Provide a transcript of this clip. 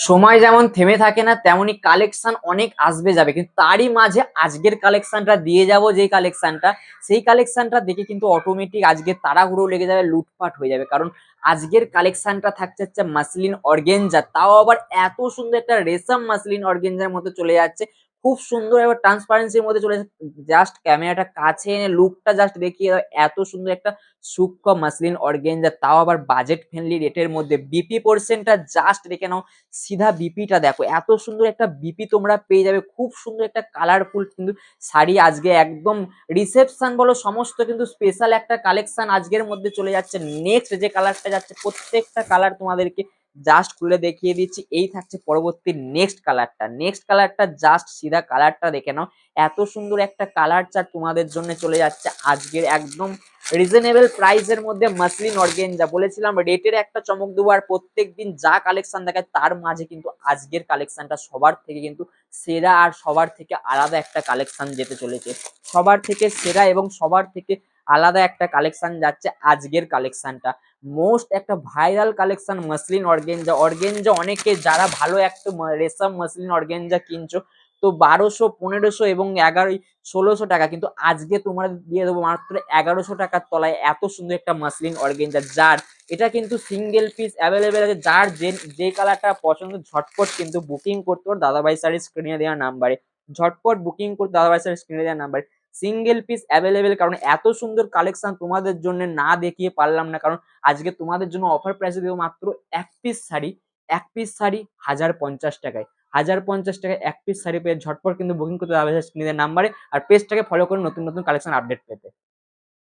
সময় যেমন থেমে থাকে না তেমনি কালেকশন অনেক আসবে যাবে, কিন্তু তারই মাঝে আজকের কালেকশনটা দিয়ে যাব, যেই কালেকশনটা সেই কালেকশনটা দেখে কিন্তু অটোমেটিক আজকে তাড়াহুড়ো লেগে যাবে, লুটপাট হয়ে যাবে। কারণ আজকের কালেকশনটা থাকছে হচ্ছে মাসলিন অর্গেঞ্জা, তাও আবার এত সুন্দর একটা রেশম মাসলিন অর্গেঞ্জার মধ্যে চলে যাচ্ছে, খুব সুন্দর এবার ট্রান্সপারেন্সির মধ্যে চলে যাচ্ছে। জাস্ট ক্যামেরাটা কাছে এনে লুকটা জাস্ট দেখিয়ে দাও, এত সুন্দর একটা সূক্ষ্ম মাসলিন অর্গেঞ্জা, তাও আবার বাজেট ফ্রেন্ডলি রেটের মধ্যে। বিপি পোর্শনটা জাস্ট দেখে নাও, সিধা বিপিটা দেখো, এত সুন্দর একটা বিপি তোমরা পেয়ে যাবে, খুব সুন্দর একটা কালারফুল কিন্তু শাড়ি। আজকে একদম রিসেপশন বলো সমস্ত কিন্তু স্পেশাল একটা কালেকশন আজকের মধ্যে চলে যাচ্ছে। নেক্সট যে কালারটা যাচ্ছে, প্রত্যেকটা কালার তোমাদেরকে জাস্ট খুলে দেখিয়ে দিচ্ছি। এই থাকছে পরবর্তী নেক্সট কালারটা জাস্ট সিধা কালারটা দেখে নাও, এত সুন্দর একটা কালার চার্ট তোমাদের জন্য চলে যাচ্ছে আজকের একদম রিজনেবল প্রাইসের মধ্যে। মাসলিন অর্গেঞ্জা বলেছিলাম রেটের একটা চমক দেবো, আর প্রত্যেকদিন যা কালেকশন দেখায় তার মাঝে কিন্তু আজকের কালেকশনটা সবার থেকে কিন্তু সেরা, আর সবার থেকে আলাদা একটা কালেকশন যেতে চলেছে। সবার থেকে সেরা এবং সবার থেকে আলাদা একটা কালেকশন যাচ্ছে আজকের কালেকশনটা। মোস্ট একটা viral collection muslin organza. Organza অনেকে যারা ভালো একটা রেশম মাসলিন অর্গেঞ্জা কিনছো তো 1200, 1500 এবং 1100, 1600 টাকা, কিন্তু আজকে তোমরা দিয়ে দেবো মাত্র 1100 টাকার তলায় এত সুন্দর একটা মাসলিন অর্গেঞ্জা। যার এটা কিন্তু সিঙ্গেল পিস অ্যাভেলেবেল আছে, যার যে কালারটা পছন্দ ঝটপট কিন্তু বুকিং করতে পারো দাদাভাই স্যারের স্ক্রিনে দেওয়া নাম্বারে। ঝটপট বুকিং করতে দাদাভাই স্যারের স্ক্রিনে দেওয়া নাম্বারে। সিঙ্গেল পিস অ্যাভেলেবেল, কারণ এত সুন্দর কালেকশন তোমাদের জন্য না দেখিয়ে পারলাম না, কারণ আজকে তোমাদের জন্য অফার প্রাইসে দেবো মাত্র এক পিস শাড়ি 1050 টাকায়। 1050 টাকায় এক পিস শাড়ি পেয়ে ঝটপট কিন্তু বুকিং করতে হবে স্ক্রিনের নাম্বারে, আর পেজটাকে ফলো করে নতুন নতুন কালেকশন আপডেট পেতে।